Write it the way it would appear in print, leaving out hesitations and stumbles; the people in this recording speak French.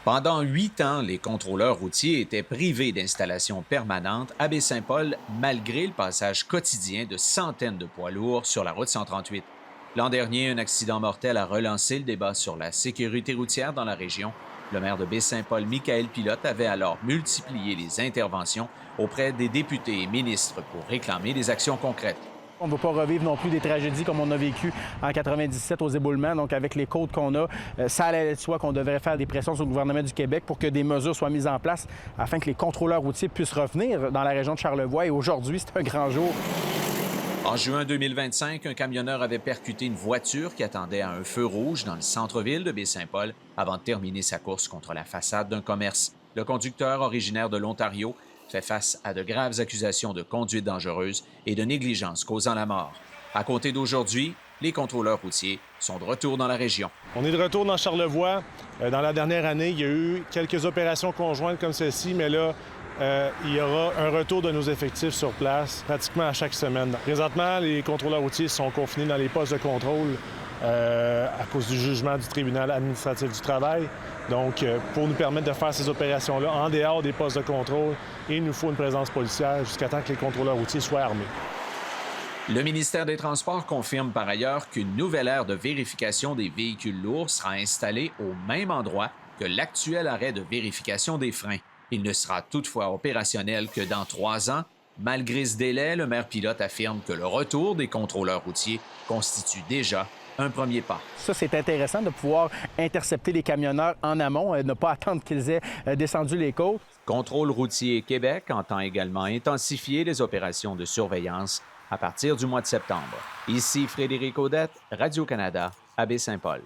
Pendant 8 ans, les contrôleurs routiers étaient privés d'installations permanentes à Baie-Saint-Paul, malgré le passage quotidien de centaines de poids lourds sur la route 138. L'an dernier, un accident mortel a relancé le débat sur la sécurité routière dans la région. Le maire de Baie-Saint-Paul, Michael Pilote, avait alors multiplié les interventions auprès des députés et ministres pour réclamer des actions concrètes. On ne veut pas revivre non plus des tragédies comme on a vécu en 97 aux éboulements. Donc, avec les côtes qu'on a, ça allait de soi qu'on devrait faire des pressions sur le gouvernement du Québec pour que des mesures soient mises en place afin que les contrôleurs routiers puissent revenir dans la région de Charlevoix. Et aujourd'hui, c'est un grand jour. En juin 2025, un camionneur avait percuté une voiture qui attendait à un feu rouge dans le centre-ville de Baie-Saint-Paul avant de terminer sa course contre la façade d'un commerce. Le conducteur, originaire de l'Ontario, fait face à de graves accusations de conduite dangereuse et de négligence causant la mort. À compter d'aujourd'hui, les contrôleurs routiers sont de retour dans la région. On est de retour dans Charlevoix. Dans la dernière année, il y a eu quelques opérations conjointes comme celle-ci, mais là, il y aura un retour de nos effectifs sur place pratiquement à chaque semaine. Présentement, les contrôleurs routiers sont confinés dans les postes de contrôle à cause du jugement du tribunal administratif du travail. Donc, pour nous permettre de faire ces opérations-là en dehors des postes de contrôle, il nous faut une présence policière jusqu'à temps que les contrôleurs routiers soient armés. Le ministère des Transports confirme par ailleurs qu'une nouvelle aire de vérification des véhicules lourds sera installée au même endroit que l'actuel arrêt de vérification des freins. Il ne sera toutefois opérationnel que dans 3 ans. Malgré ce délai, le maire Pilote affirme que le retour des contrôleurs routiers constitue déjà un premier pas. Ça, c'est intéressant de pouvoir intercepter les camionneurs en amont, ne pas attendre qu'ils aient descendu les côtes. Contrôle routier Québec entend également intensifier les opérations de surveillance à partir du mois de septembre. Ici Frédéric Audette, Radio-Canada, à Baie-Saint-Paul.